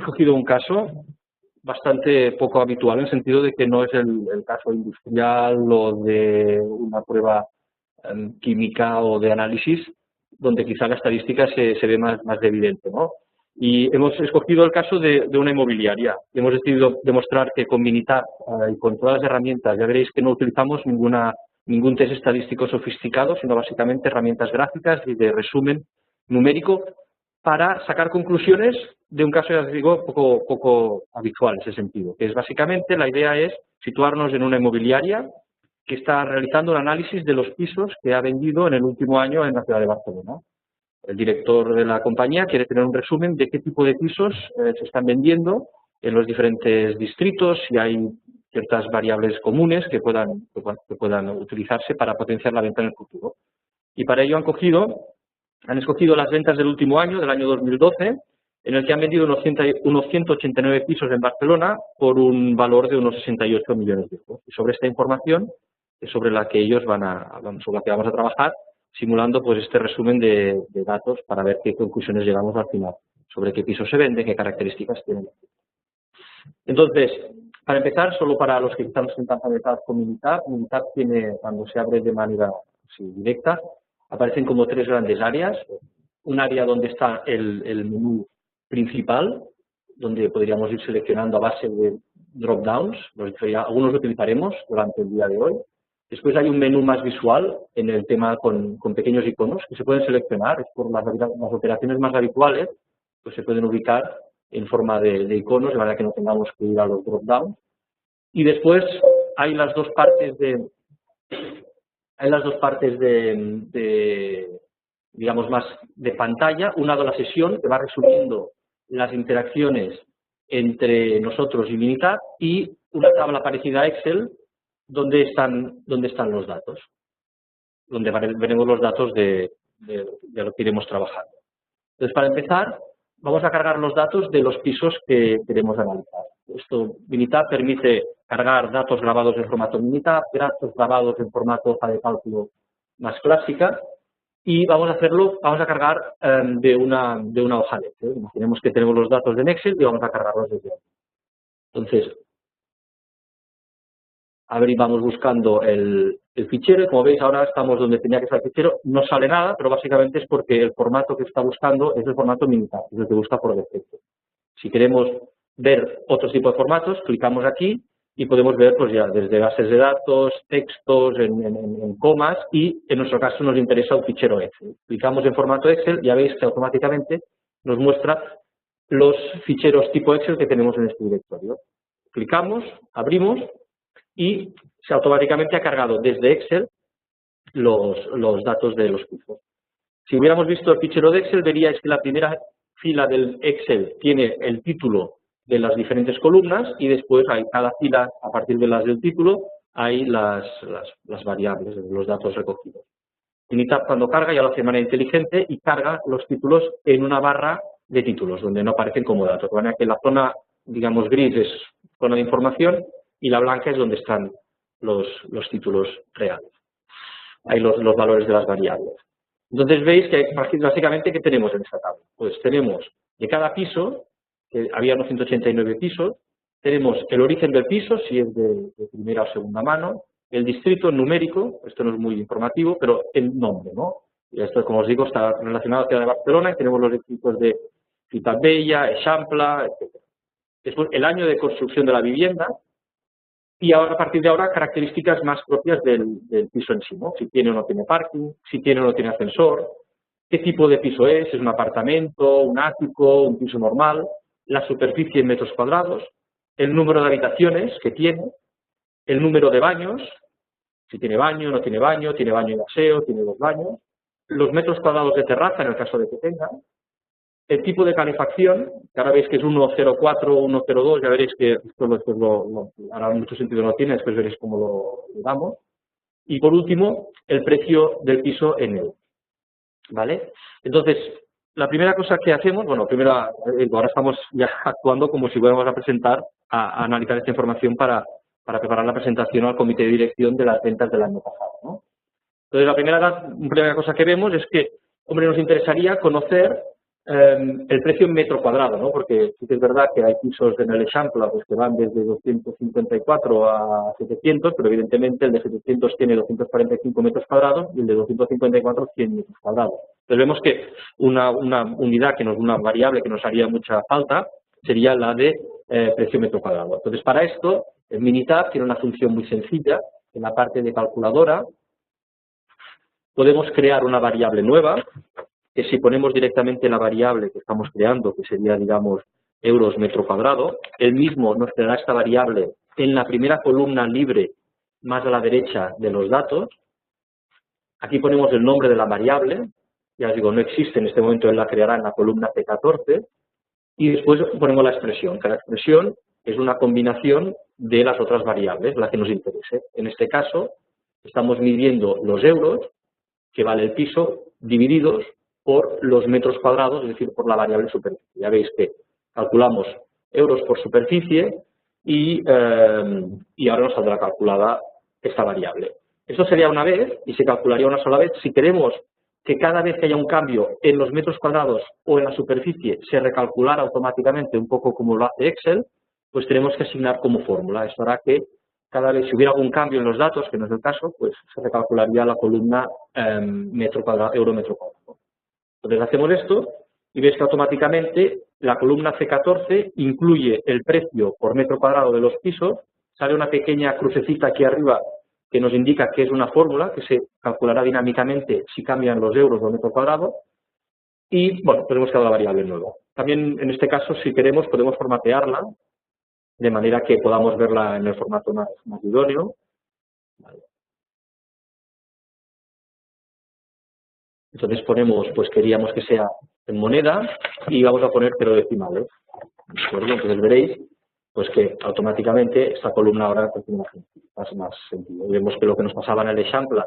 escogido un caso bastante poco habitual, en el sentido de que no es el caso industrial o de una prueba química o de análisis, donde quizá la estadística se ve más evidente, ¿no? Y hemos escogido el caso de una inmobiliaria. Hemos decidido demostrar que con Minitab y con todas las herramientas, ya veréis que no utilizamos ningún test estadístico sofisticado, sino básicamente herramientas gráficas y de resumen numérico para sacar conclusiones de un caso, ya os digo, poco habitual en ese sentido. Que es básicamente, la idea es situarnos en una inmobiliaria que está realizando un análisis de los pisos que ha vendido en el último año en la ciudad de Barcelona. El director de la compañía quiere tener un resumen de qué tipo de pisos se están vendiendo en los diferentes distritos, si hay ciertas variables comunes que puedan utilizarse para potenciar la venta en el futuro. Y para ello han escogido las ventas del último año, del año 2012, en el que han vendido unos 189 pisos en Barcelona por un valor de unos 68 millones de euros. Y sobre esta información es sobre la que ellos sobre la que vamos a trabajar, simulando pues este resumen de datos para ver qué conclusiones llegamos al final, sobre qué pisos se venden, qué características tienen. Entonces, para empezar, solo para los que están tan familiarizados con Minitab tiene, cuando se abre de manera directa, aparecen como tres grandes áreas. Un área donde está el menú principal, donde podríamos ir seleccionando a base de drop-downs, algunos lo utilizaremos durante el día de hoy. Después hay un menú más visual en el tema con pequeños iconos que se pueden seleccionar, es por las operaciones más habituales, pues se pueden ubicar en forma de iconos, de manera que no tengamos que ir a los drop-downs. Y después hay las dos partes digamos, más de pantalla, una de la sesión que va resumiendo las interacciones entre nosotros y Minitab, y una tabla parecida a Excel donde están los datos, donde veremos los datos de lo que iremos trabajando. Entonces, para empezar, vamos a cargar los datos de los pisos que queremos analizar. Minitab permite cargar datos grabados en formato Minitab, datos grabados en formato hoja de cálculo más clásica, y vamos a cargar de una hoja de Excel. Imaginemos que tenemos los datos en Excel y vamos a cargarlos desde aquí. Entonces, vamos buscando el fichero y como veis ahora estamos donde tenía que estar el fichero. No sale nada, pero básicamente es porque el formato que está buscando es el formato Minitab, es el que busca por defecto. Si queremos ver otro tipo de formatos, clicamos aquí y podemos ver pues ya desde bases de datos, textos, en comas, y en nuestro caso nos interesa un fichero Excel. Clicamos en formato Excel, ya veis que automáticamente nos muestra los ficheros tipo Excel que tenemos en este directorio. Clicamos, abrimos y se automáticamente ha cargado desde Excel los datos de los pisos. Si hubiéramos visto el fichero de Excel, veríais que la primera fila del Excel tiene el título de las diferentes columnas y después hay cada fila, a partir de las del título, hay las variables, los datos recogidos. Minitab cuando carga ya lo hace de manera inteligente y carga los títulos en una barra de títulos, donde no aparecen como datos. De manera que la zona, digamos, gris es zona de información y la blanca es donde están los títulos reales. Hay los valores de las variables. Entonces veis que básicamente, ¿qué tenemos en esta tabla? Pues tenemos de cada piso, que había unos 189 pisos, tenemos el origen del piso, si es de primera o segunda mano, el distrito numérico, esto no es muy informativo, pero el nombre, ¿no? Y esto, como os digo, está relacionado a la ciudad de Barcelona y tenemos los distritos de Ciutat Vella, Eixample, etc. Después, el año de construcción de la vivienda y ahora, a partir de ahora, características más propias del piso en sí, ¿no? Si tiene o no tiene parking, si tiene o no tiene ascensor, qué tipo de piso es un apartamento, un ático, un piso normal, la superficie en metros cuadrados, el número de habitaciones que tiene, el número de baños, si tiene baño, no tiene baño y aseo, tiene 2 baños, los metros cuadrados de terraza en el caso de que tenga, el tipo de calefacción, que ahora veis que es 104, 102, ya veréis que esto ahora en mucho sentido no tiene, después veréis cómo lo damos, y por último, el precio del piso en euros. ¿Vale? Entonces, la primera cosa que hacemos, bueno, primero, ahora estamos ya actuando como si fuéramos a presentar, a analizar esta información para preparar la presentación al comité de dirección de las ventas del año pasado, ¿no? Entonces, la primera cosa que vemos es que, hombre, nos interesaría conocer El precio en metro cuadrado, ¿no? Porque sí que es verdad que hay pisos en el Eixample pues, que van desde 254 a 700, pero evidentemente el de 700 tiene 245 metros cuadrados y el de 254 100 metros cuadrados. Entonces vemos que una unidad, una variable que nos haría mucha falta sería la de precio metro cuadrado. Entonces para esto, el Minitab tiene una función muy sencilla. En la parte de calculadora podemos crear una variable nueva, que si ponemos directamente la variable que estamos creando, que sería, digamos, euros metro cuadrado, él mismo nos creará esta variable en la primera columna libre, más a la derecha de los datos. Aquí ponemos el nombre de la variable, ya os digo, no existe en este momento, él la creará en la columna C14, y después ponemos la expresión, que la expresión es una combinación de las otras variables, la que nos interese. En este caso, estamos midiendo los euros, que vale el piso, divididos por los metros cuadrados, es decir, por la variable superficie. Ya veis que calculamos euros por superficie y ahora nos saldrá calculada esta variable. Esto sería una vez y se calcularía una sola vez. Si queremos que cada vez que haya un cambio en los metros cuadrados o en la superficie se recalculara automáticamente, un poco como lo hace Excel, pues tenemos que asignar como fórmula. Esto hará que cada vez, si hubiera algún cambio en los datos, que no es el caso, pues se recalcularía la columna metro cuadrado, euro metro cuadrado. Entonces hacemos esto y veis que automáticamente la columna C14 incluye el precio por metro cuadrado de los pisos, sale una pequeña crucecita aquí arriba que nos indica que es una fórmula que se calculará dinámicamente si cambian los euros o metro cuadrado y, bueno, pues hemos creado la variable nueva. También en este caso, si queremos, podemos formatearla de manera que podamos verla en el formato más idóneo. Vale. Entonces ponemos, pues queríamos que sea en moneda y vamos a poner 0 decimales. ¿De acuerdo? Entonces veréis pues que automáticamente esta columna ahora pues, tiene más sentido. Vemos que lo que nos pasaba en el Eixample,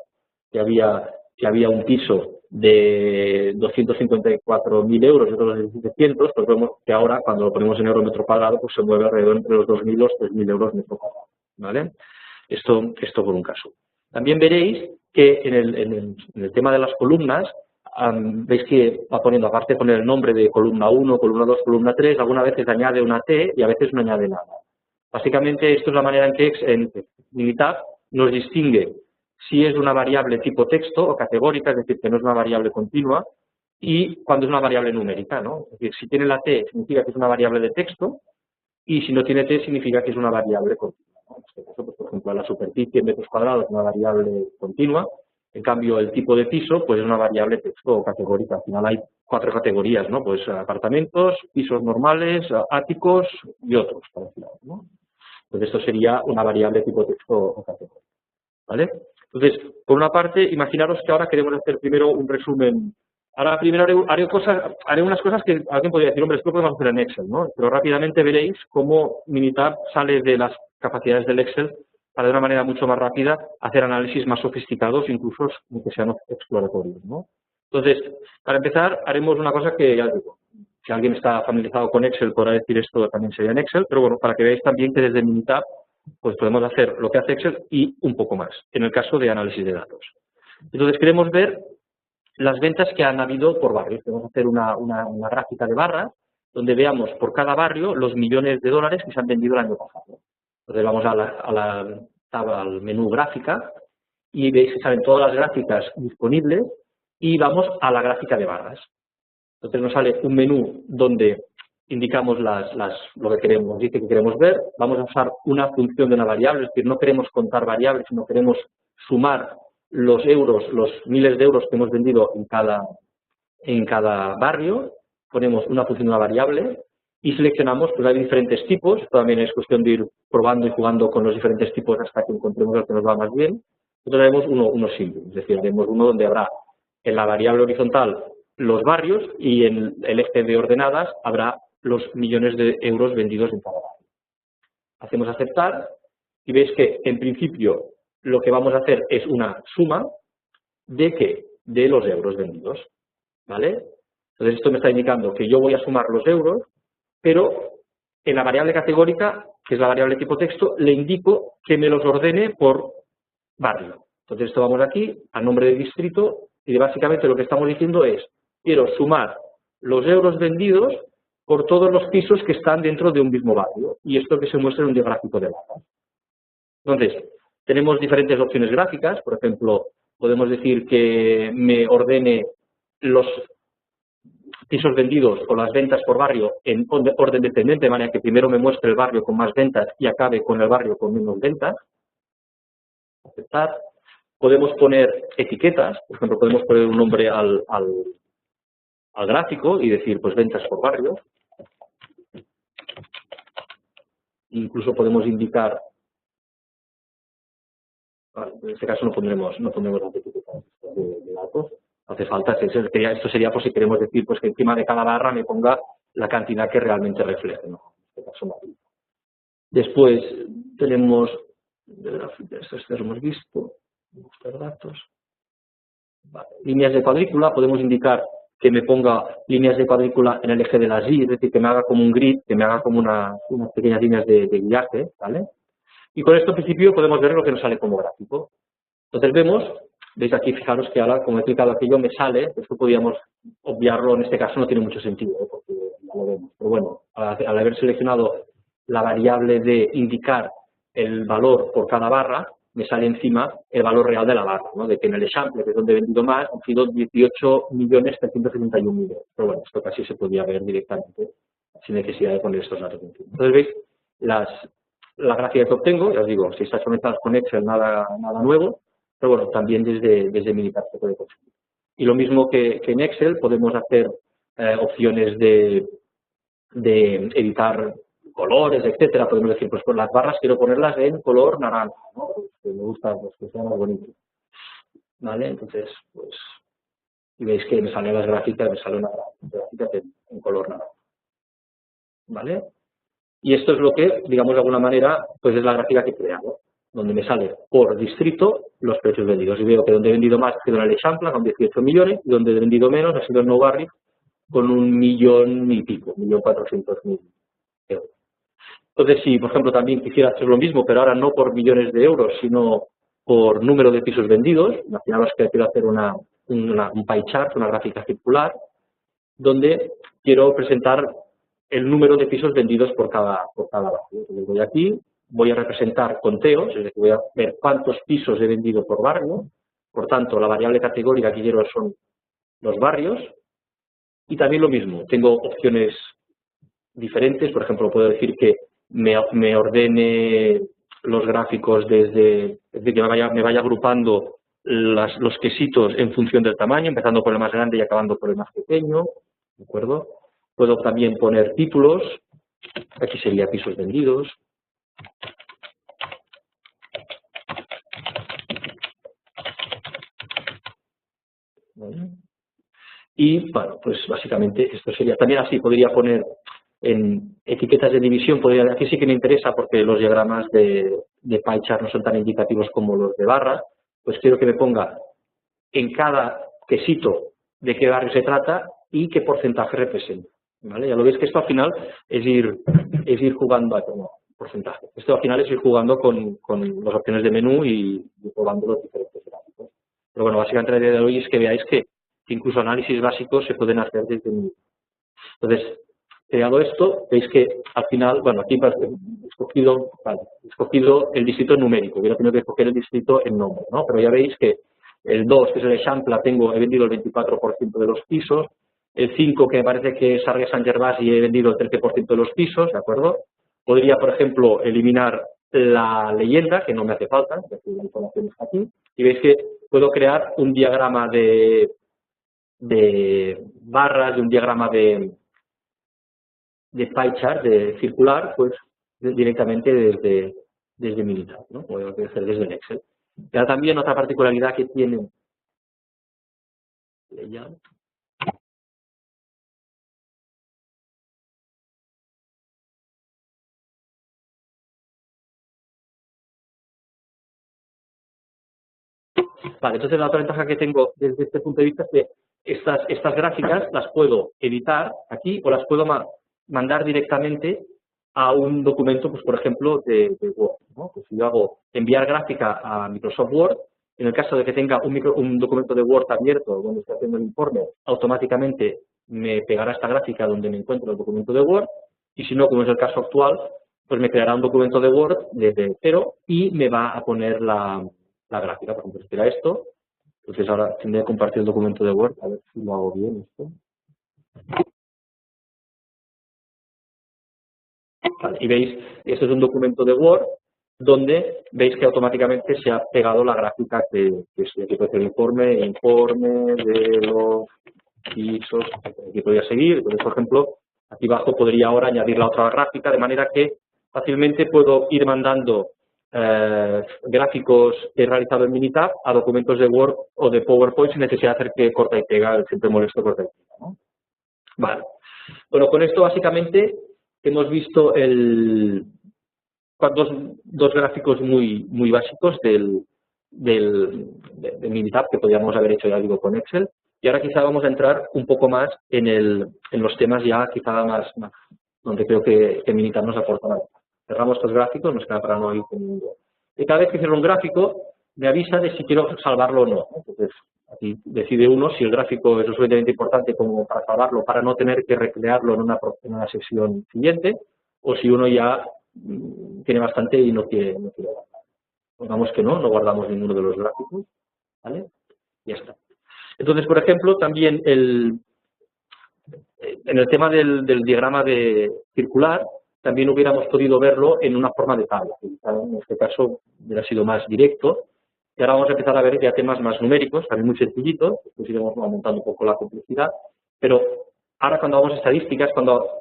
que había un piso de 254.000 euros y otros de 700, pues vemos que ahora cuando lo ponemos en euro metro cuadrado pues se mueve alrededor entre los 2.000 y los 3.000 euros metro cuadrado. ¿Vale? Esto por un caso. También veréis que en el tema de las columnas, veis que va poniendo, aparte de poner el nombre de columna 1, columna 2, columna 3, algunas veces añade una T y a veces no añade nada. Básicamente, esto es la manera en que en Minitab nos distingue si es una variable tipo texto o categórica, es decir, que no es una variable continua, y cuando es una variable numérica, ¿no? Es decir, si tiene la T significa que es una variable de texto y si no tiene T significa que es una variable continua. En este caso, pues, por ejemplo, la superficie en metros cuadrados es una variable continua. En cambio, el tipo de piso pues es una variable texto o categórica. Al final hay 4 categorías, ¿no? Pues apartamentos, pisos normales, áticos y otros, para decir algo, ¿no? Pues esto sería una variable tipo texto o categórica, ¿vale? Entonces, por una parte, imaginaros que ahora queremos hacer primero un resumen. Ahora primero haré unas cosas que alguien podría decir, hombre, esto lo podemos hacer en Excel, ¿no? Pero rápidamente veréis cómo Minitab sale de las capacidades del Excel para de una manera mucho más rápida hacer análisis más sofisticados, incluso que sean exploratorios, ¿no? Entonces, para empezar, haremos una cosa que ya digo, si alguien está familiarizado con Excel podrá decir esto también sería en Excel, pero bueno, para que veáis también que desde Minitab pues podemos hacer lo que hace Excel y un poco más, en el caso de análisis de datos. Entonces, queremos ver las ventas que han habido por barrios. Vamos a hacer una gráfica de barras donde veamos por cada barrio los millones de dólares que se han vendido el año pasado. Entonces vamos al menú gráfica y veis que salen todas las gráficas disponibles y vamos a la gráfica de barras. Entonces nos sale un menú donde indicamos lo que queremos, dice que queremos ver. Vamos a usar una función de una variable, es decir, no queremos contar variables, sino queremos sumar los euros, los miles de euros que hemos vendido en cada barrio. Ponemos una función de una variable y seleccionamos, pues hay diferentes tipos, también es cuestión de ir probando y jugando con los diferentes tipos hasta que encontremos el que nos va más bien. Entonces haremos uno simple, es decir, haremos uno donde habrá en la variable horizontal los barrios y en el eje de ordenadas habrá los millones de euros vendidos en cada barrio. Hacemos aceptar y veis que en principio lo que vamos a hacer es una suma de ¿qué? De los euros vendidos, ¿vale? Entonces esto me está indicando que yo voy a sumar los euros, pero en la variable categórica, que es la variable tipo texto, le indico que me los ordene por barrio. Entonces esto vamos aquí, al nombre del distrito, y básicamente lo que estamos diciendo es, quiero sumar los euros vendidos por todos los pisos que están dentro de un mismo barrio, y esto que se muestra en un gráfico de barras. Entonces, tenemos diferentes opciones gráficas. Por ejemplo, podemos decir que me ordene los pisos vendidos o las ventas por barrio en orden descendente, de manera que primero me muestre el barrio con más ventas y acabe con el barrio con menos ventas. Aceptar. Podemos poner etiquetas, por ejemplo, podemos poner un nombre al gráfico y decir, pues, ventas por barrio. Incluso podemos indicar, en este caso no pondremos las etiquetas de datos, no hace falta, esto sería por si queremos decir, pues, que encima de cada barra me ponga la cantidad que realmente refleje, ¿no? En este caso no. Después tenemos, esto lo hemos visto, buscar datos. Vale. Líneas de cuadrícula, podemos indicar que me ponga líneas de cuadrícula en el eje de las Y, es decir, que me haga como un grid, que me haga como unas pequeñas líneas de guiaje, ¿vale? Y con esto, en principio, podemos ver lo que nos sale como gráfico. Entonces vemos, veis aquí, fijaros que ahora, como he explicado aquello, me sale, esto podríamos obviarlo, en este caso no tiene mucho sentido, porque ya lo vemos. Pero bueno, al haber seleccionado la variable de indicar el valor por cada barra, me sale encima el valor real de la barra, ¿no? De que en el ejemplo, que es donde he vendido más, han sido 18.371.000. Pero bueno, esto casi se podía ver directamente, sin necesidad de poner estos datos encima. Entonces veis la gráfica que obtengo, ya os digo, si estáis conectados con Excel, nada nuevo, pero bueno, también desde Minitab se puede conseguir. Y lo mismo que en Excel, podemos hacer opciones de editar colores, etcétera. Podemos decir, pues, las barras quiero ponerlas en color naranja, ¿no? Que me gusta, pues, que sea más bonito. ¿Vale? Entonces, pues, y veis que me salen las gráficas, me sale una gráfica en color naranja. ¿Vale? Y esto es lo que, digamos, de alguna manera, pues es la gráfica que he creado, donde me sale por distrito los precios vendidos. Y veo que donde he vendido más ha sido en el Eixample, con 18 millones, y donde he vendido menos ha sido en Nou Barri, con 1 millón y pico, 1.400.000 euros. Entonces, si, por ejemplo, también quisiera hacer lo mismo, pero ahora no por millones de euros, sino por número de pisos vendidos, imaginaos que quiero hacer un pie chart, una gráfica circular, donde quiero presentar el número de pisos vendidos por cada barrio. Entonces voy aquí, voy a representar conteos, es decir, voy a ver cuántos pisos he vendido por barrio. Por tanto, la variable categórica que quiero son los barrios. Y también lo mismo, tengo opciones diferentes. Por ejemplo, puedo decir que me ordene los gráficos es decir, que me vaya agrupando los quesitos en función del tamaño, empezando por el más grande y acabando por el más pequeño, ¿de acuerdo? Puedo también poner títulos, aquí sería pisos vendidos. ¿Vale? Y, bueno, pues básicamente esto sería, también así podría poner en etiquetas de división, aquí sí que me interesa porque los diagramas de pie chart no son tan indicativos como los de barra, pues quiero que me ponga en cada quesito de qué barrio se trata y qué porcentaje representa. ¿Vale? Ya lo veis que esto al final es ir jugando a porcentaje. Esto al final es ir jugando con las opciones de menú y probando los diferentes gráficos. Pero bueno, básicamente la idea de hoy es que veáis que incluso análisis básicos se pueden hacer desde menú. Entonces, creado esto, veis que al final, bueno, aquí he escogido el distrito numérico, hubiera tenido que escoger el distrito en nombre, ¿no? Pero ya veis que el 2, que es el Eixample, he vendido el 24% de los pisos, el 5, que me parece que es Sarrià Sant Gervasi, y he vendido el 13% de los pisos, ¿de acuerdo? Podría, por ejemplo, eliminar la leyenda, que no me hace falta, ya que la información está aquí, y veis que puedo crear un diagrama de barras, de un diagrama de pie chart, de circular, pues directamente desde Minitab, ¿no? Puedo hacer desde el Excel. Y ahora también otra particularidad que tiene Vale, entonces la otra ventaja que tengo desde este punto de vista es que estas gráficas las puedo editar aquí o las puedo mandar directamente a un documento, pues por ejemplo, de Word, ¿no? Pues si yo hago enviar gráfica a Microsoft Word, en el caso de que tenga un documento de Word abierto donde estoy haciendo el informe, automáticamente me pegará esta gráfica donde me encuentro el documento de Word, y si no, como es el caso actual, pues me creará un documento de Word desde cero y me va a poner la gráfica. Por ejemplo, espera esto. Entonces ahora tendré que compartir el documento de Word, a ver si lo hago bien esto. Vale, y veis, este es un documento de Word donde veis que automáticamente se ha pegado la gráfica que aquí puede ser informe de los pisos, aquí podría seguir. Entonces, por ejemplo, aquí abajo podría ahora añadir la otra gráfica, de manera que fácilmente puedo ir mandando gráficos que he realizado en Minitab a documentos de Word o de PowerPoint sin necesidad de hacer que corta y pega, siempre molesto corta y pega, ¿no? Vale. Bueno, con esto básicamente hemos visto dos gráficos muy básicos de Minitab que podríamos haber hecho, ya digo, con Excel. Y ahora quizá vamos a entrar un poco más en los temas ya quizá más donde creo que Minitab nos aporta más. Cerramos estos gráficos, nos queda para no ir teniendo. Y cada vez que cierro un gráfico, me avisa de si quiero salvarlo o no. Entonces, aquí decide uno si el gráfico es lo suficientemente importante como para salvarlo, para no tener que recrearlo en una sesión siguiente, o si uno ya tiene bastante y no quiere guardar. Pongamos que no guardamos ninguno de los gráficos, ¿vale? Ya está. Entonces, por ejemplo, también en el tema del diagrama circular, también hubiéramos podido verlo en una forma de tabla. En este caso hubiera sido más directo. Y ahora vamos a empezar a ver ya temas más numéricos, también muy sencillitos, después iremos aumentando un poco la complejidad, pero ahora cuando hagamos estadísticas,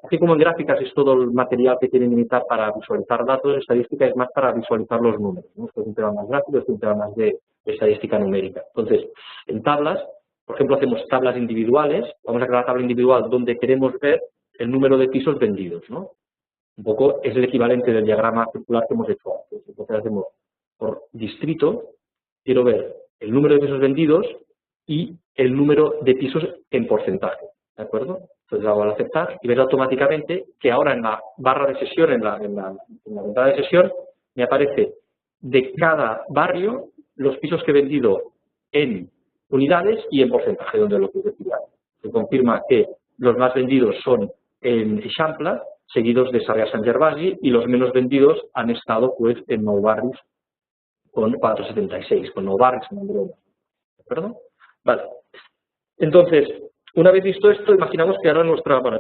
así como en gráficas es todo el material que tienen Minitab para visualizar datos, estadística es más para visualizar los números, ¿no? Esto es un tema más gráfico, esto es un tema más de estadística numérica. Entonces, en tablas, por ejemplo, hacemos tablas individuales, vamos a crear una tabla individual donde queremos ver el número de pisos vendidos, ¿no? Un poco es el equivalente del diagrama circular que hemos hecho antes. Entonces hacemos por distrito, quiero ver el número de pisos vendidos y el número de pisos en porcentaje, ¿de acuerdo? Entonces hago al aceptar y veis automáticamente que ahora en la barra de sesión, en la ventana de sesión, me aparece de cada barrio los pisos que he vendido en unidades y en porcentaje, donde lo que decía. Se confirma que los más vendidos son en Eixample, seguidos de Sarrià Sant Gervasi, y los menos vendidos han estado pues en Nou Barris con 476, con Nou Barris en Andreu. ¿De acuerdo? Vale. Entonces, una vez visto esto, imaginamos que ahora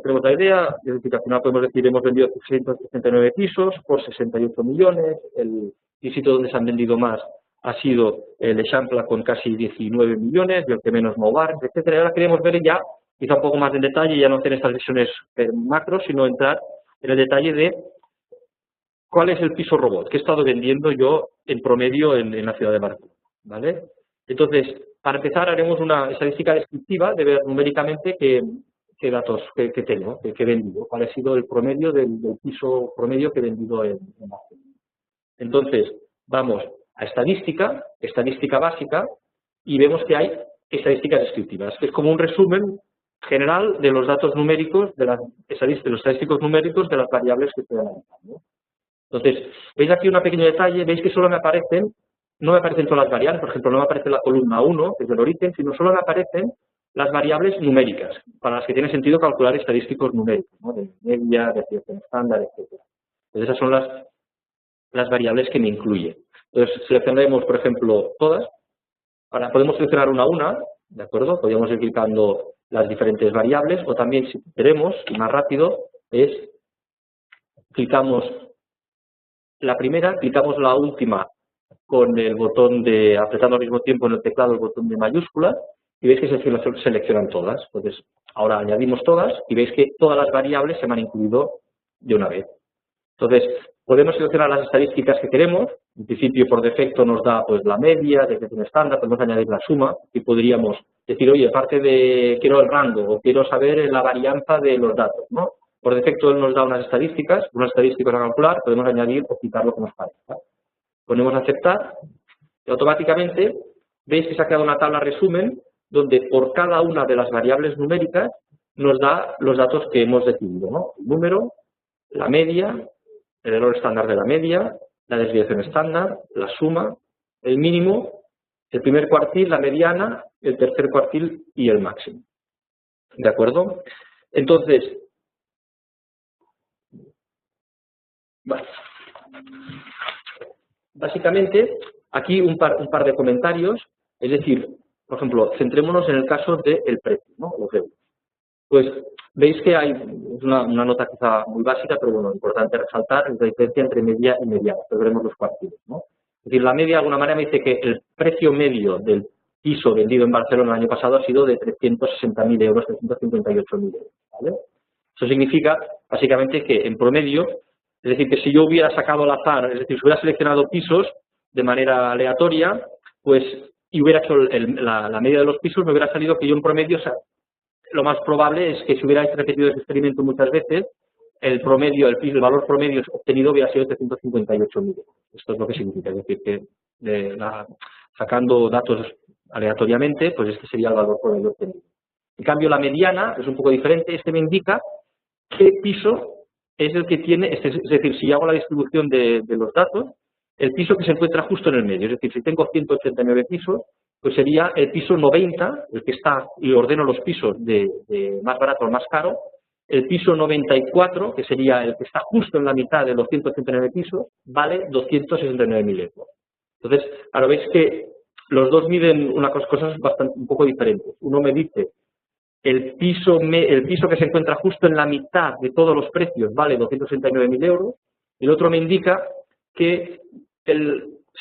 tenemos la idea, es decir, que al final podemos decir hemos vendido 669 pisos por 68 millones, el distrito donde se han vendido más ha sido el Eixample con casi 19 millones, y el que menos Nou Barris, etcétera. Ahora queremos ver ya quizá un poco más en detalle, ya no hacer estas visiones macro, sino entrar en el detalle de cuál es el piso robot que he estado vendiendo yo en promedio en la ciudad de Barcelona, ¿vale? Entonces, para empezar, haremos una estadística descriptiva de ver numéricamente qué datos que tengo, que he vendido, cuál ha sido el promedio del piso promedio que he vendido en Barcelona. Entonces, vamos a estadística básica, y vemos que hay estadísticas descriptivas, que es como un resumen general de los datos numéricos, de los estadísticos numéricos de las variables que estoy analizando. Entonces, veis aquí un pequeño detalle, veis que solo no me aparecen todas las variables, por ejemplo, no me aparece la columna 1, que es el origen, sino solo me aparecen las variables numéricas, para las que tiene sentido calcular estadísticos numéricos, ¿no? De media, de desviación estándar, etc. Entonces, esas son las variables que me incluyen. Entonces, seleccionaremos, por ejemplo, todas. Ahora, podemos seleccionar una a una, ¿de acuerdo? Podríamos ir clicando las diferentes variables, o también, si queremos, y más rápido, clicamos la primera, clicamos la última con el botón apretando al mismo tiempo en el teclado el botón de mayúscula, y veis que se seleccionan todas. Entonces, ahora añadimos todas y veis que todas las variables se me han incluido de una vez. Entonces, podemos seleccionar las estadísticas que queremos. En principio, por defecto, nos da pues la media, desviación estándar, podemos añadir la suma y podríamos decir, oye, aparte de quiero el rango o quiero saber la varianza de los datos, ¿no? Por defecto, él nos da unas estadísticas a calcular, podemos añadir o quitar lo que nos parezca. Ponemos a aceptar y automáticamente veis que se ha creado una tabla resumen donde por cada una de las variables numéricas nos da los datos que hemos decidido, ¿no? El número, la media, el error estándar de la media, la desviación estándar, la suma, el mínimo, el primer cuartil, la mediana, el tercer cuartil y el máximo. ¿De acuerdo? Entonces, vale. Básicamente, aquí un par de comentarios, es decir, por ejemplo, centrémonos en el caso del precio, ¿no? Los euros. Pues veis que hay una nota quizá muy básica, pero bueno, importante resaltar, es la diferencia entre media y mediana, pero veremos los cuartiles, ¿no? Es decir, la media de alguna manera me dice que el precio medio del piso vendido en Barcelona el año pasado ha sido de 360.000 euros, 358.000 euros, ¿vale? Eso significa, básicamente, que en promedio, es decir, que si yo hubiera sacado al azar, es decir, si hubiera seleccionado pisos de manera aleatoria, pues, y hubiera hecho la media de los pisos, me hubiera salido que yo en promedio, o sea, lo más probable es que si hubiera repetido ese experimento muchas veces, el promedio, el valor promedio obtenido hubiera sido 358.000 euros. Esto es lo que significa, es decir, que sacando datos aleatoriamente, pues este sería el valor promedio obtenido. En cambio, la mediana es un poco diferente. Este me indica qué piso es el que tiene, es decir, si hago la distribución de los datos, el piso que se encuentra justo en el medio. Es decir, si tengo 189 pisos, pues sería el piso 90, el que está, y ordeno los pisos de más barato al más caro. El piso 94, que sería el que está justo en la mitad de los 189 pisos, vale 269.000 euros. Entonces, ahora veis que los dos miden unas cosas un poco diferentes. Uno me dice el piso que se encuentra justo en la mitad de todos los precios vale 269.000 euros. El otro me indica que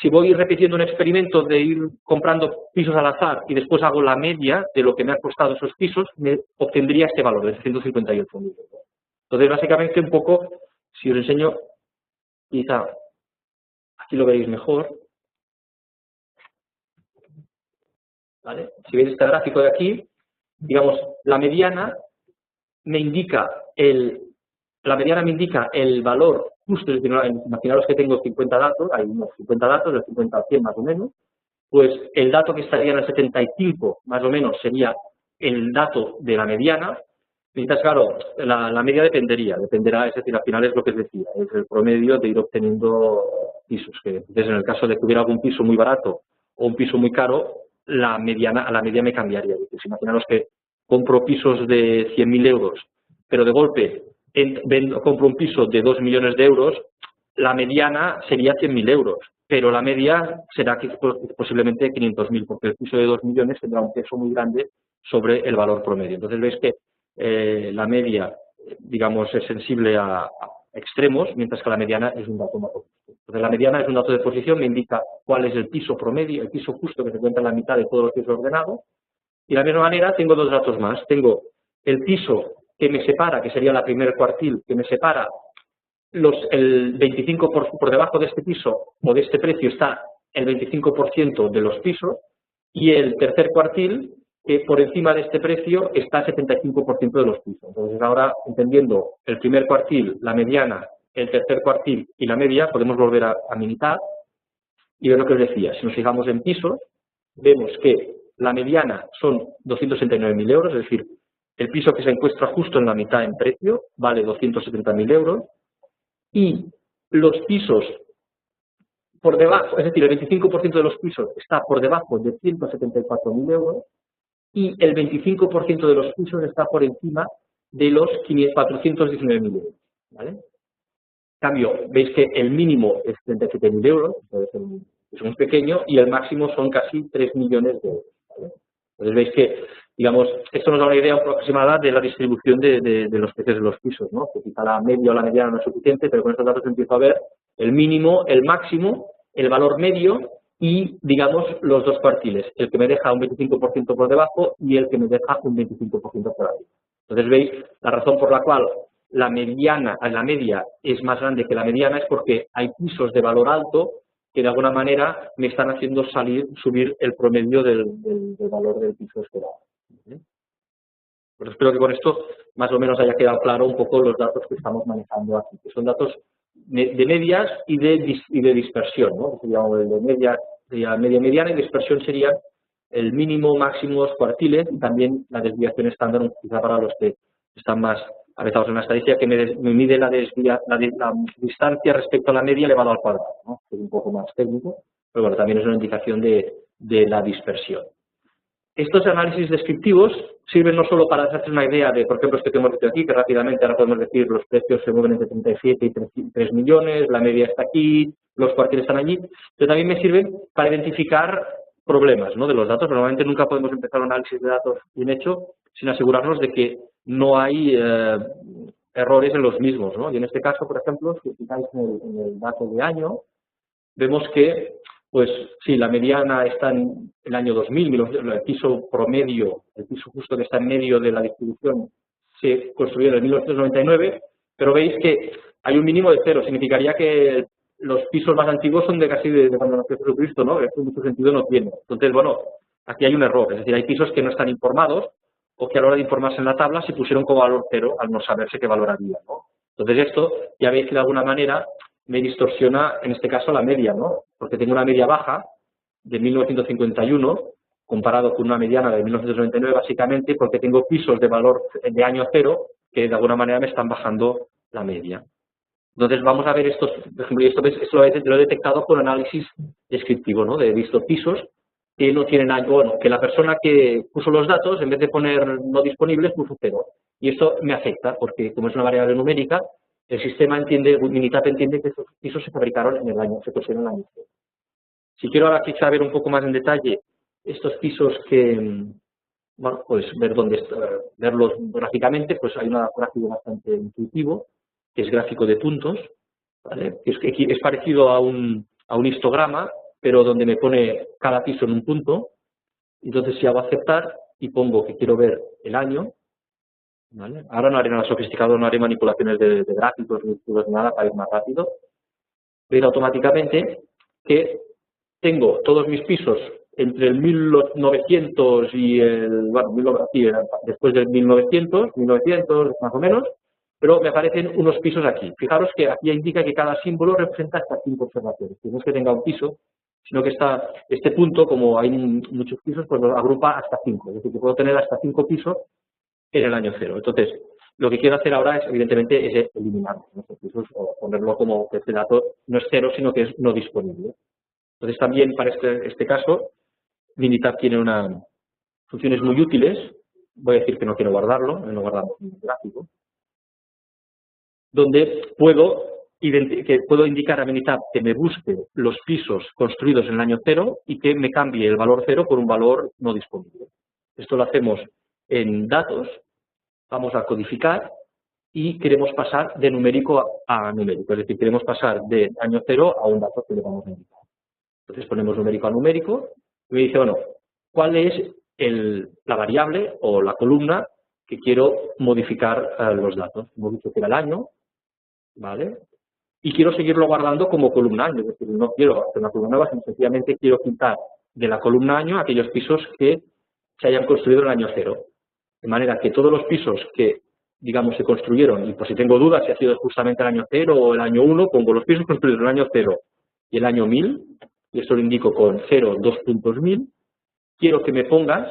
si voy repitiendo un experimento de ir comprando pisos al azar y después hago la media de lo que me ha costado esos pisos, me obtendría este valor de 158.000 euros. Entonces, básicamente, un poco, si os enseño, quizá aquí lo veréis mejor. ¿Vale? Si veis este gráfico de aquí, digamos, la mediana me indica el valor justo, es decir, imaginaros que tengo 50 datos, hay unos 50 datos, de 50 a 100 más o menos, pues el dato que estaría en el 75 más o menos sería el dato de la mediana. Mientras, claro, la media dependerá, es decir, al final es lo que os decía, es el promedio de ir obteniendo pisos. Entonces, en el caso de que hubiera algún piso muy barato o un piso muy caro, a la media me cambiaría. Es decir, imaginaros que compro pisos de 100.000 euros, pero de golpe compro un piso de 2 millones de euros, la mediana sería 100.000 euros, pero la media será posiblemente 500.000, porque el piso de 2 millones tendrá un peso muy grande sobre el valor promedio. Entonces veis que la media, digamos, es sensible a extremos, mientras que la mediana es un dato más robusto. Entonces la mediana es un dato de posición, me indica cuál es el piso promedio, el piso justo que se encuentra en la mitad de todos los pisos ordenados. Y de la misma manera tengo dos datos más. Tengo el piso que me separa, que sería la primer cuartil, que me separa el 25 por debajo de este piso o de este precio está el 25% de los pisos, y el tercer cuartil, que por encima de este precio está el 75% de los pisos. Entonces, ahora, entendiendo el primer cuartil, la mediana, el tercer cuartil y la media, podemos volver a militar y ver lo que os decía. Si nos fijamos en pisos, vemos que la mediana son 269.000 euros, es decir, el piso que se encuentra justo en la mitad en precio vale 270.000 euros, y los pisos por debajo, es decir, el 25% de los pisos está por debajo de 174.000 euros, y el 25% de los pisos está por encima de los 419.000 euros. ¿Vale? En cambio, veis que el mínimo es 37.000 euros, es muy pequeño, y el máximo son casi 3 millones de euros. ¿Vale? Entonces veis que, digamos, esto nos da una idea aproximada de la distribución de los precios de los pisos, ¿no? Que quizá la media o la mediana no es suficiente, pero con estos datos empiezo a ver el mínimo, el máximo, el valor medio y, digamos, los dos cuartiles, el que me deja un 25% por debajo y el que me deja un 25% por arriba. Entonces veis la razón por la cual la media es más grande que la mediana es porque hay pisos de valor alto que de alguna manera me están haciendo subir el promedio del valor del piso esperado. Pues espero que con esto más o menos haya quedado claro un poco los datos que estamos manejando aquí, que son datos de medias y de dispersión, ¿no? De media mediana, y dispersión sería el mínimo, máximo, los cuartiles, y también la desviación estándar, quizá para los que están más avezados en la estadística, que me mide la distancia respecto a la media elevado al cuadrado, ¿no? Que es un poco más técnico, pero bueno, también es una indicación de la dispersión. estos análisis descriptivos sirven no solo para hacerse una idea de, por ejemplo, esto que hemos visto aquí, que rápidamente ahora podemos decir los precios se mueven entre 37 y 3 millones, la media está aquí, los cuartiles están allí, pero también me sirven para identificar problemas, ¿no?, de los datos. Normalmente nunca podemos empezar un análisis de datos bien hecho sin asegurarnos de que no hay errores en los mismos, ¿no? Y en este caso, por ejemplo, si fijáis en el dato de año, vemos que, pues sí, la mediana está en el año 2000, el piso promedio, el piso justo que está en medio de la distribución, se construyó en 1999, pero veis que hay un mínimo de 0, significaría que los pisos más antiguos son de casi de cuando nació Jesucristo, ¿no? Esto mucho sentido no tiene. Entonces, bueno, aquí hay un error, es decir, hay pisos que no están informados o que a la hora de informarse en la tabla se pusieron como valor 0 al no saberse qué valor había, ¿no? Entonces esto, ya veis que de alguna manera me distorsiona, en este caso, la media, ¿no? Porque tengo una media baja de 1951 comparado con una mediana de 1999, básicamente porque tengo pisos de valor de año 0 que de alguna manera me están bajando la media. Entonces vamos a ver estos, por ejemplo, esto lo he detectado con análisis descriptivo, ¿no? He visto pisos que no tienen año, bueno, que la persona que puso los datos, en vez de poner no disponibles, puso 0. Y esto me afecta porque, como es una variable numérica, el sistema entiende, Minitab entiende que esos pisos se fabricaron en el año, se construyeron en el año 0. Si quiero ahora quizá ver un poco más en detalle estos pisos que, bueno, pues verlos gráficamente, pues hay un gráfico bastante intuitivo, que es gráfico de puntos, ¿vale? Es parecido a un histograma, pero donde me pone cada piso en un punto. Entonces, si hago aceptar y pongo que quiero ver el año, ¿vale? Ahora no haré nada sofisticado, no haré manipulaciones de gráficos ni nada para ir más rápido. Veis automáticamente que tengo todos mis pisos entre el 1900 y el, bueno, después del 1900 más o menos, pero me aparecen unos pisos aquí. Fijaros que aquí indica que cada símbolo representa hasta 5 observaciones. No es que tenga un piso, sino que este punto, como hay muchos pisos, pues lo agrupa hasta 5. Es decir, que puedo tener hasta 5 pisos en el año 0. Entonces, lo que quiero hacer ahora es, evidentemente, es eliminar estos pisos o ponerlo como que este dato no es 0, sino que es no disponible. Entonces, también para este caso, Minitab tiene funciones muy útiles. Voy a decir que no quiero guardarlo, no guardamos en el gráfico, donde puedo indicar a Minitab que me busque los pisos construidos en el año 0 y que me cambie el valor 0 por un valor no disponible. Esto lo hacemos en datos, vamos a codificar y queremos pasar de numérico a numérico, es decir, queremos pasar de año 0 a un dato que le vamos a indicar. Entonces ponemos numérico a numérico y me dice, bueno, ¿cuál es la variable o la columna que quiero modificar los datos? Hemos dicho que era el año, ¿vale? Y quiero seguirlo guardando como columna año, es decir, no quiero hacer una columna nueva, sino sencillamente quiero quitar de la columna año aquellos pisos que se hayan construido en el año 0. De manera que todos los pisos que, digamos, se construyeron, y por si tengo dudas si ha sido justamente el año 0 o el año 1, pongo los pisos construidos en el año 0 y el año 1000, y esto lo indico con 0, 2 puntos 1000, quiero que me pongas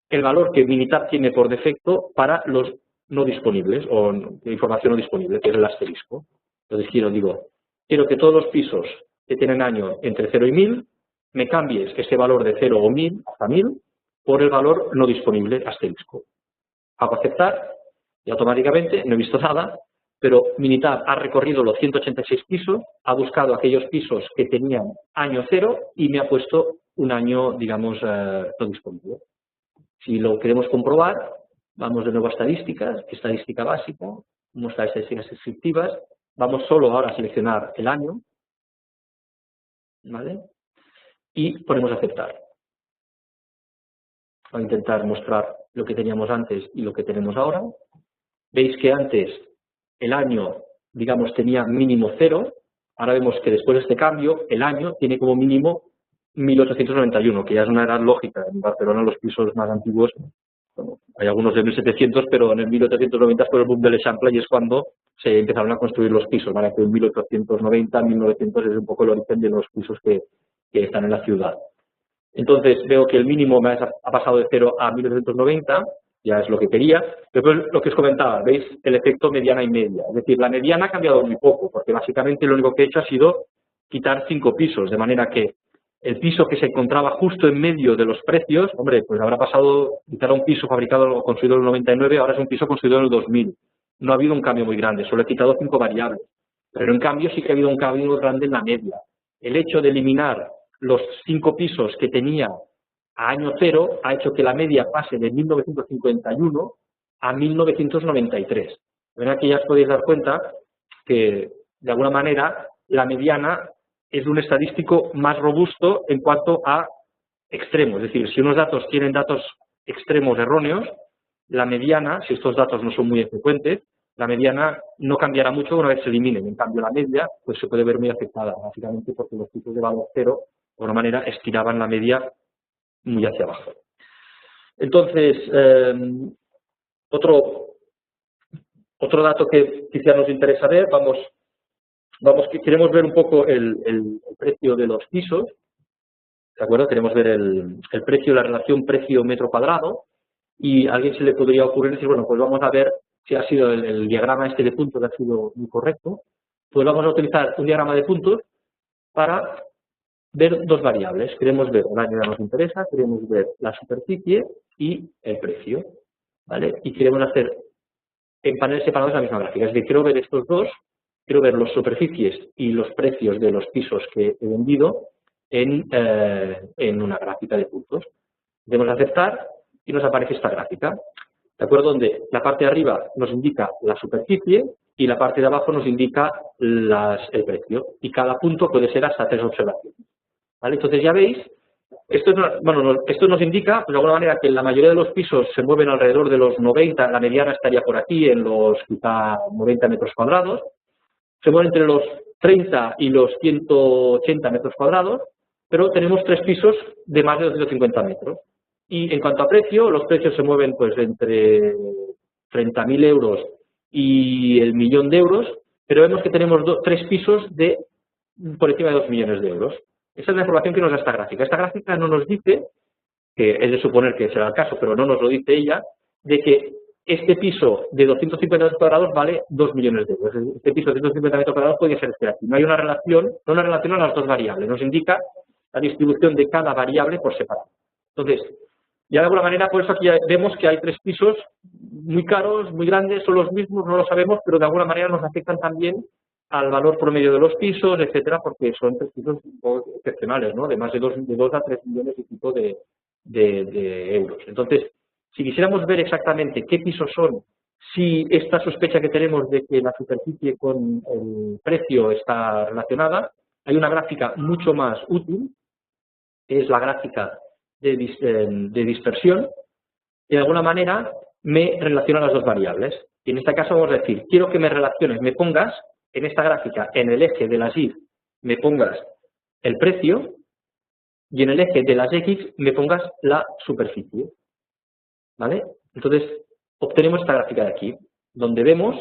el valor que Minitab tiene por defecto para los no disponibles, o información no disponible, que es el asterisco. Entonces quiero que todos los pisos que tienen año entre 0 y 1000, me cambies ese valor de 0 o 1000 hasta 1000 por el valor no disponible asterisco. Hago aceptar y automáticamente no he visto nada, pero Minitab ha recorrido los 186 pisos, ha buscado aquellos pisos que tenían año 0 y me ha puesto un año, digamos, no disponible. Si lo queremos comprobar, vamos de nuevo a estadísticas, estadística básica, mostrar estadísticas descriptivas, vamos solo ahora a seleccionar el año, ¿vale? Y ponemos aceptar. Voy a intentar mostrar lo que teníamos antes y lo que tenemos ahora. Veis que antes el año, digamos, tenía mínimo 0. Ahora vemos que después de este cambio, el año tiene como mínimo 1891, que ya es una edad lógica. En Barcelona los pisos más antiguos, bueno, hay algunos de 1700, pero en el 1890 fue el boom del Eixample y es cuando se empezaron a construir los pisos. ¿Vale? Que en 1890, 1900 es un poco el origen de los pisos que están en la ciudad. Entonces veo que el mínimo ha pasado de 0 a 1990, ya es lo que quería. Después lo que os comentaba, veis el efecto mediana y media. Es decir, la mediana ha cambiado muy poco, porque básicamente lo único que he hecho ha sido quitar 5 pisos, de manera que el piso que se encontraba justo en medio de los precios, hombre, pues habrá pasado, quizá era un piso fabricado o construido en el 99, ahora es un piso construido en el 2000. No ha habido un cambio muy grande, solo he quitado 5 variables. Pero en cambio sí que ha habido un cambio grande en la media. El hecho de eliminar los 5 pisos que tenía a año cero ha hecho que la media pase de 1951 a 1993. Aquí ya os podéis dar cuenta que, de alguna manera, la mediana es un estadístico más robusto en cuanto a extremos. Es decir, si unos datos tienen datos extremos erróneos, la mediana, si estos datos no son muy frecuentes, la mediana no cambiará mucho una vez se eliminen. En cambio, la media pues se puede ver muy afectada, básicamente porque los pisos de valor cero, de alguna manera, estiraban la media muy hacia abajo. Entonces, otro dato que quizá nos interesa ver, queremos ver un poco el precio de los pisos, ¿de acuerdo? Queremos ver el precio, la relación precio-metro cuadrado, y a alguien se le podría ocurrir decir, bueno, pues vamos a ver si ha sido el diagrama este de puntos ha sido muy correcto. Pues vamos a utilizar un diagrama de puntos para ver dos variables. Queremos ver, el año ya nos interesa, queremos ver la superficie y el precio, ¿vale? Y queremos hacer en paneles separados la misma gráfica. Es decir, quiero ver estos dos, quiero ver las superficies y los precios de los pisos que he vendido en una gráfica de puntos. Debemos aceptar y nos aparece esta gráfica, ¿de acuerdo? Donde la parte de arriba nos indica la superficie y la parte de abajo nos indica el precio. Y cada punto puede ser hasta 3 observaciones, ¿vale? Entonces ya veis, esto nos indica, pues, de alguna manera, que la mayoría de los pisos se mueven alrededor de los 90, la mediana estaría por aquí, en los quizá 90 metros cuadrados, se mueven entre los 30 y los 180 metros cuadrados, pero tenemos 3 pisos de más de 250 metros. Y en cuanto a precio, los precios se mueven pues entre 30.000 euros y el 1.000.000 de euros, pero vemos que tenemos 3 pisos de por encima de 2 millones de euros. Esa es la información que nos da esta gráfica. Esta gráfica no nos dice, que es de suponer que será el caso, pero no nos lo dice ella, de que este piso de 250 metros cuadrados vale 2 millones de euros. Este piso de 250 metros cuadrados puede ser este aquí. No hay una relación, a las dos variables. Nos indica la distribución de cada variable por separado. Entonces, ya de alguna manera, por eso aquí vemos que hay 3 pisos muy caros, muy grandes, son los mismos, no lo sabemos, pero de alguna manera nos afectan también al valor promedio de los pisos, etcétera, porque son 3 pisos excepcionales, ¿no? De más de 2 a 3 millones y pico de euros. Entonces, si quisiéramos ver exactamente qué pisos son, si esta sospecha que tenemos de que la superficie con el precio está relacionada, hay una gráfica mucho más útil, que es la gráfica de dispersión, y de alguna manera me relaciona las dos variables. Y en este caso vamos a decir, quiero que me relaciones, me pongas en esta gráfica, en el eje de las Y, me pongas el precio, y en el eje de las X me pongas la superficie, ¿vale? Entonces, obtenemos esta gráfica de aquí, donde vemos,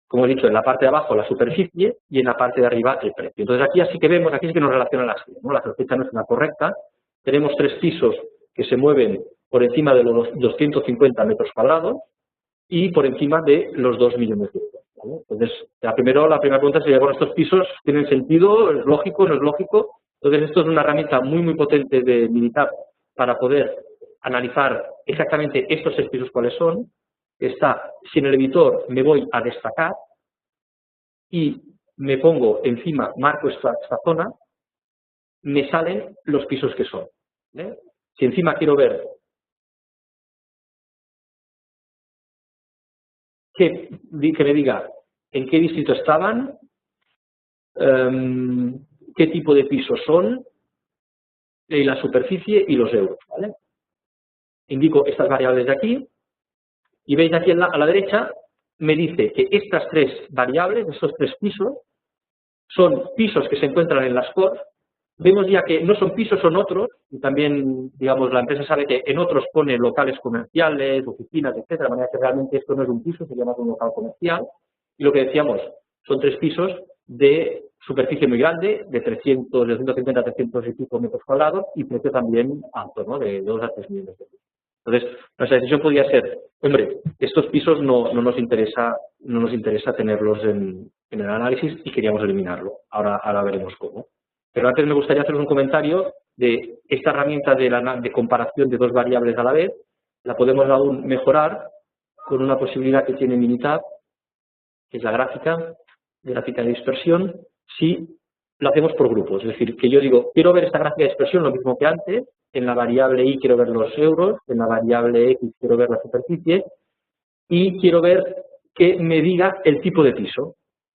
como he dicho, en la parte de abajo la superficie y en la parte de arriba el precio. Entonces, aquí así que vemos, aquí sí que nos relacionan las Y, ¿no? La sospecha no es una correcta. Tenemos 3 pisos que se mueven por encima de los 250 metros cuadrados y por encima de los 2 millones de euros, ¿vale? Entonces, la primera pregunta sería, bueno, ¿estos pisos tienen sentido? ¿Es lógico? ¿No es lógico? Entonces, esto es una herramienta muy, muy potente de Minitab para poder analizar exactamente estos 6 pisos cuáles son. Si en el editor me voy a destacar y me pongo encima, marco esta zona, me salen los pisos que son, ¿eh? Si encima quiero ver que me diga en qué distrito estaban, qué tipo de pisos son, y la superficie y los euros, ¿vale? Indico estas variables de aquí y veis aquí a la derecha me dice que estas 3 variables, estos 3 pisos, son pisos que se encuentran en las COR. Vemos ya que no son pisos, son otros, y también, digamos, la empresa sabe que en otros pone locales comerciales, oficinas, etcétera, de manera que realmente esto no es un piso, se llama un local comercial. Y lo que decíamos, son 3 pisos de superficie muy grande, de 150 a 300 y pico metros cuadrados, y precio también alto, ¿no? De 2 a 3 millones de euros. Entonces, nuestra decisión podría ser, hombre, estos pisos no nos interesa tenerlos en el análisis y queríamos eliminarlo. Ahora veremos cómo. Pero antes me gustaría hacer un comentario de esta herramienta de comparación de dos variables a la vez, la podemos aún mejorar con una posibilidad que tiene Minitab, que es la gráfica de dispersión, si lo hacemos por grupos. Es decir, que yo digo, quiero ver esta gráfica de dispersión lo mismo que antes, en la variable y quiero ver los euros, en la variable x quiero ver la superficie, y quiero ver que me diga el tipo de piso,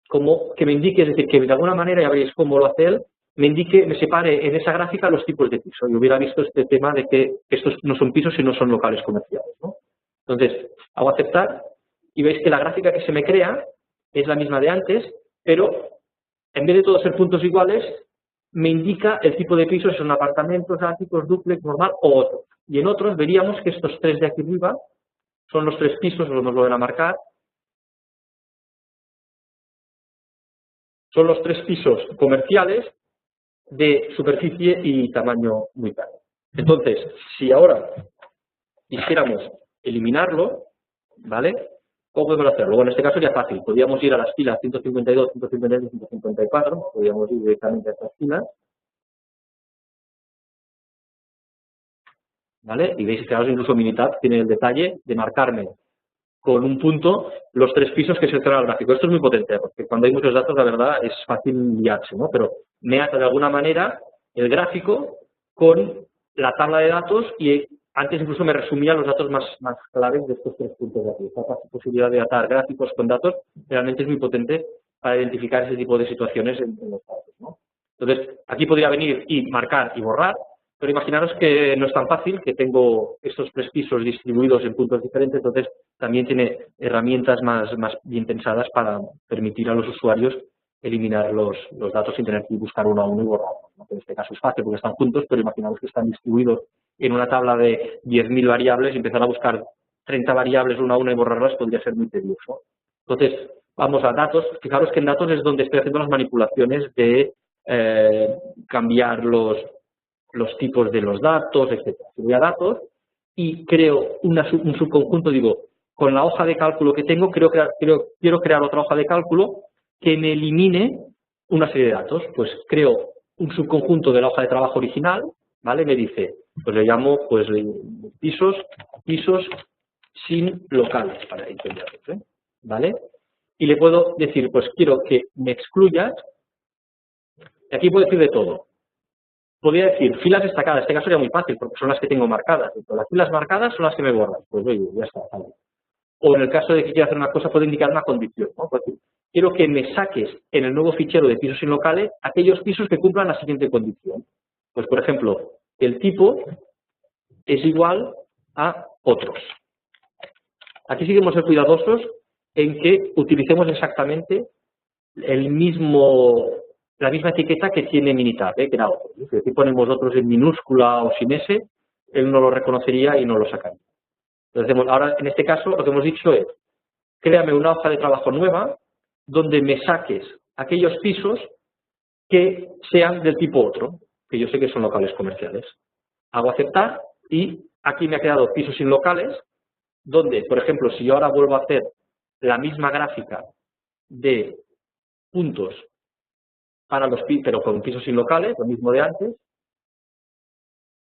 como que me indique, es decir, que de alguna manera, ya veréis cómo lo hace él, me separe en esa gráfica los tipos de piso. Yo hubiera visto este tema de que estos no son pisos y no son locales comerciales, ¿no? Entonces, hago aceptar y veis que la gráfica que se me crea es la misma de antes, pero en vez de todos ser puntos iguales, me indica el tipo de pisos, si son apartamentos, áticos, dúplex, normal o otro. Y en otros veríamos que estos tres de aquí arriba son los tres pisos, nos lo van a marcar, son los tres pisos comerciales de superficie y tamaño muy caro. Entonces, si ahora quisiéramos eliminarlo, ¿vale? ¿Cómo podemos hacerlo? Bueno, en este caso ya fácil. Podríamos ir a las filas 152, 153 y 154. Podríamos ir directamente a estas filas. ¿Vale? Y veis que ahora incluso Minitab tiene el detalle de marcarme con un punto los tres pisos que selecciona el gráfico. Esto es muy potente, porque cuando hay muchos datos, la verdad, es fácil liarse, ¿no? Pero me ata de alguna manera el gráfico con la tabla de datos y antes incluso me resumía los datos más claves de estos tres puntos de aquí. Esta posibilidad de atar gráficos con datos realmente es muy potente para identificar ese tipo de situaciones en los datos, ¿no? Entonces, aquí podría venir y marcar y borrar, pero imaginaros que no es tan fácil, que tengo estos tres pisos distribuidos en puntos diferentes, entonces también tiene herramientas más bien pensadas para permitir a los usuarios eliminar los datos sin tener que buscar uno a uno y borrarlos, ¿no? En este caso es fácil porque están juntos, pero imaginaos que están distribuidos en una tabla de 10.000 variables y empezar a buscar 30 variables una a una y borrarlas podría ser muy tedioso. Entonces, vamos a datos. Fijaros que en datos es donde estoy haciendo las manipulaciones de cambiar los tipos de los datos, etc. Voy a datos y creo un subconjunto, digo, con la hoja de cálculo que tengo, quiero crear otra hoja de cálculo que me elimine una serie de datos. Pues creo un subconjunto de la hoja de trabajo original, ¿vale? Me dice, pues le llamo pues pisos sin locales, para entenderlo, ¿eh? ¿Vale? Y le puedo decir, pues quiero que me excluyas, y aquí puedo decir de todo. Podría decir filas destacadas, en este caso sería muy fácil, porque son las que tengo marcadas. Las filas marcadas son las que me borran. Pues oye, ya está, ¿vale? O en el caso de que quiera hacer una cosa, puedo indicar una condición, ¿no? Pues decir, quiero que me saques en el nuevo fichero de pisos sin locales aquellos pisos que cumplan la siguiente condición. Pues, por ejemplo, el tipo es igual a otros. Aquí sí que hemos de ser cuidadosos en que utilicemos exactamente la misma etiqueta que tiene Minitab, que era otro. Si aquí ponemos otros en minúscula o sin S, él no lo reconocería y no lo sacaría. Entonces, ahora, en este caso, lo que hemos dicho es, créame una hoja de trabajo nueva donde me saques aquellos pisos que sean del tipo otro, que yo sé que son locales comerciales. Hago aceptar y aquí me ha quedado pisos sin locales, donde, por ejemplo, si yo ahora vuelvo a hacer la misma gráfica de puntos para pero con pisos sin locales, lo mismo de antes,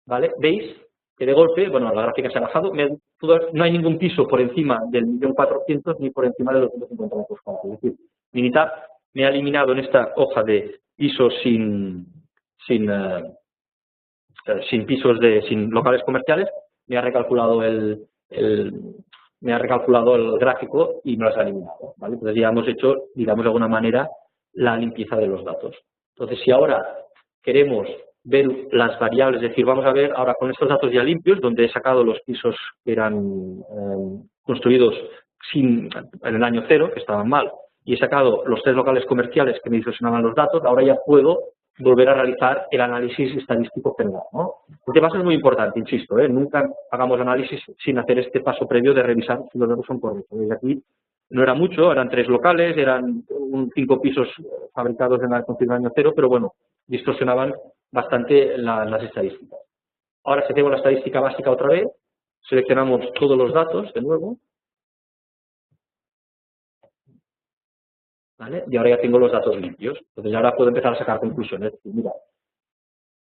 ¿vale? ¿Veis? Que de golpe, bueno, la gráfica se ha bajado, no hay ningún piso por encima del 1.400.000 ni por encima de los 250 metros cuadrados. Es decir, Minitab me ha eliminado en esta hoja de pisos sin sin locales comerciales, me ha recalculado el gráfico y me los ha eliminado, ¿vale? Entonces ya hemos hecho, digamos de alguna manera, la limpieza de los datos. Entonces, si ahora queremos ver las variables, es decir, vamos a ver ahora con estos datos ya limpios, donde he sacado los pisos que eran construidos en el año cero, que estaban mal, y he sacado los tres locales comerciales que me distorsionaban los datos, ahora ya puedo volver a realizar el análisis estadístico general, ¿no? Este paso es muy importante, insisto, nunca hagamos análisis sin hacer este paso previo de revisar si los datos son correctos. Desde aquí no era mucho, eran tres locales, eran 5 pisos fabricados en el año cero, pero bueno, distorsionaban bastante las estadísticas. Ahora, si hacemos la estadística básica otra vez, seleccionamos todos los datos de nuevo, ¿vale? Y ahora ya tengo los datos limpios. Entonces ahora puedo empezar a sacar conclusiones. Mira,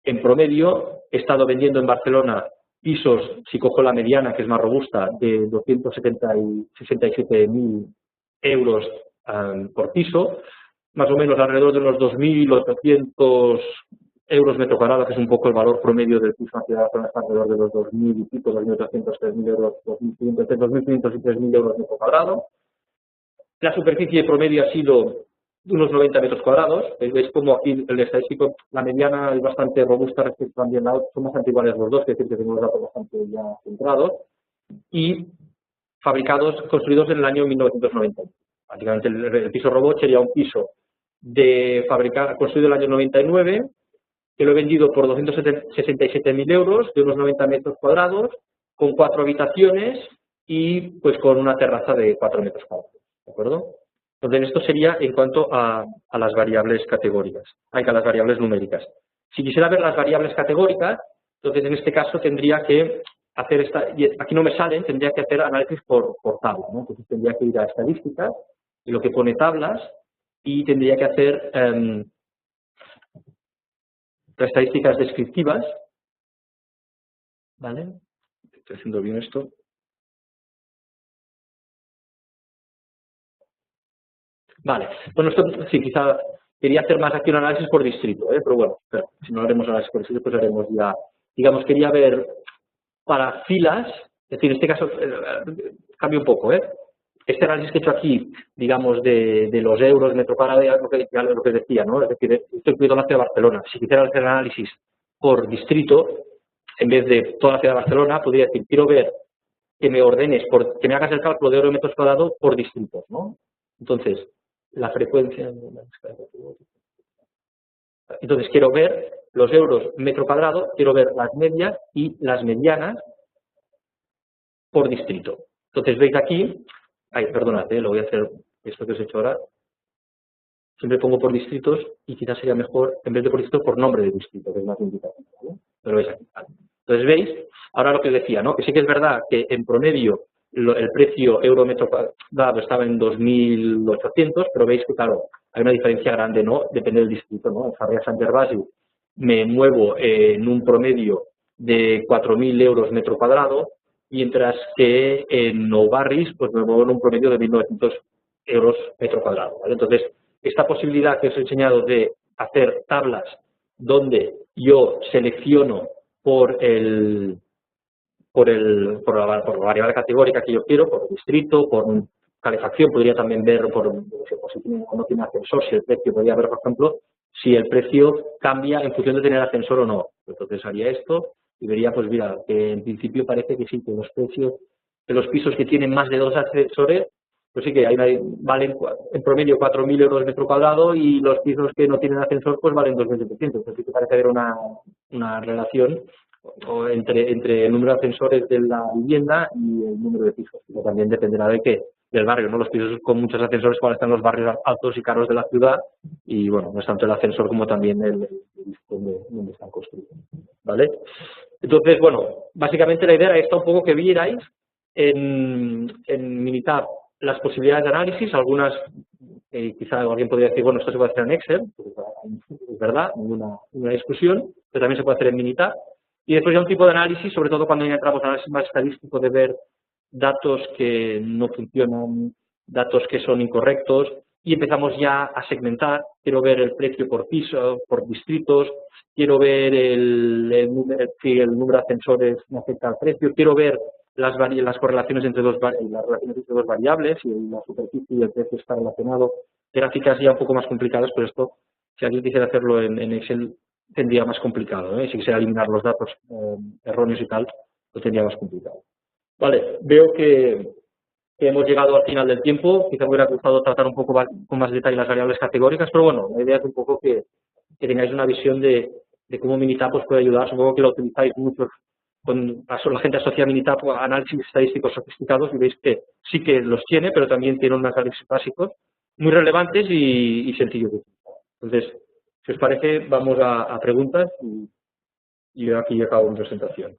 En promedio, he estado vendiendo en Barcelona pisos, si cojo la mediana, que es más robusta, de 267.000 euros por piso, más o menos alrededor de los 2.800 euros metro cuadrado, que es un poco el valor promedio del piso en la ciudad de Barcelona, está alrededor de los 2.000 y pico, 2.800, 3.000 euros, 2.500 y 3.000 euros metro cuadrado. La superficie promedio ha sido de unos 90 metros cuadrados. Veis como aquí el estadístico, la mediana es bastante robusta respecto también a la otra, son bastante iguales los dos, es decir, que tenemos datos bastante ya centrados. Y fabricados, construidos en el año 1990. Prácticamente el piso robot sería un piso construido en el año 99, que lo he vendido por 267.000 euros, de unos 90 metros cuadrados, con 4 habitaciones y pues con una terraza de 4 metros cuadrados. ¿De acuerdo? Entonces, esto sería en cuanto a las variables categóricas, a las variables numéricas. Si quisiera ver las variables categóricas, entonces en este caso tendría que hacer aquí no me salen, tendría que hacer análisis por tabla, ¿no? Entonces tendría que ir a estadísticas, y lo que pone tablas, y tendría que hacer estadísticas descriptivas, ¿vale? Estoy haciendo bien esto. Vale, bueno, esto sí, quizá quería hacer más aquí un análisis por distrito, pero bueno, si no haremos análisis por distrito, pues haremos ya, digamos, quería ver para filas, es decir, en este caso, cambio un poco, este análisis que he hecho aquí, digamos, de los euros metro cuadrado, lo que decía, ¿no? Es decir, esto incluido la ciudad de Barcelona. Si quisiera hacer análisis por distrito, en vez de toda la ciudad de Barcelona, podría decir, quiero ver que me ordenes, que me hagas el cálculo de euros metros cuadrados por distritos, ¿no? Entonces, la frecuencia... Entonces, quiero ver los euros metro cuadrado, quiero ver las medias y las medianas por distrito. Entonces, veis aquí... Ay, perdonad, lo voy a hacer esto que os he hecho ahora. Siempre pongo por distritos y quizás sería mejor, en vez de por distrito, por nombre de distrito, que es más indicativo, ¿vale? Pero veis aquí. ¿Vale? Entonces, veis, ahora lo que os decía, ¿no? Que sí que es verdad que en promedio el precio euro metro cuadrado estaba en 2.800, pero veis que, claro, hay una diferencia grande, ¿no? Depende del distrito, ¿no? En Sarrià Sant Gervasi me muevo en un promedio de 4.000 euros metro cuadrado, mientras que en Nou Barris pues me muevo en un promedio de 1.900 euros metro cuadrado, ¿vale? Entonces, esta posibilidad que os he enseñado de hacer tablas donde yo selecciono por la variable categórica que yo quiero, por distrito, por calefacción, podría también ver si no tiene ascensor, si el precio, podría ver, por ejemplo, si el precio cambia en función de tener ascensor o no. Entonces haría esto y vería, pues mira, que en principio parece que sí, que los precios de los pisos que tienen más de 2 ascensores, pues sí que valen en promedio 4.000 euros metro cuadrado y los pisos que no tienen ascensor pues valen 2.700. Así que parece haber una relación entre el número de ascensores de la vivienda y el número de pisos. Pero también dependerá del barrio, ¿no? Los pisos con muchos ascensores igual están en los barrios altos y caros de la ciudad y, bueno, no es tanto el ascensor como también donde están construidos, ¿vale? Entonces, bueno, básicamente la idea era esta un poco que vierais en Minitab las posibilidades de análisis, algunas quizá alguien podría decir, bueno, esto se puede hacer en Excel, es verdad, ninguna discusión, pero también se puede hacer en Minitab. Y después ya un tipo de análisis, sobre todo cuando entramos en análisis más estadístico, de ver datos que no funcionan, datos que son incorrectos, y empezamos ya a segmentar. Quiero ver el precio por piso, por distritos, quiero ver si el número de ascensores me afecta al precio, quiero ver las correlaciones entre dos variables, y la superficie y el precio está relacionado. Gráficas ya un poco más complicadas, pero esto, si alguien quisiera hacerlo en Excel, tendría más complicado, Si quisiera eliminar los datos erróneos y tal, lo tendría más complicado. Vale, veo que hemos llegado al final del tiempo. Quizá me hubiera gustado tratar un poco con más detalle las variables categóricas, pero bueno, la idea es un poco que tengáis una visión de cómo Minitab os puede ayudar. Supongo que lo utilizáis mucho. La gente asocia Minitab a análisis estadísticos sofisticados y veis que sí que los tiene, pero también tiene unos análisis básicos muy relevantes y sencillos de utilizar. Entonces, si os parece, vamos a preguntas y yo aquí acabo mi presentación.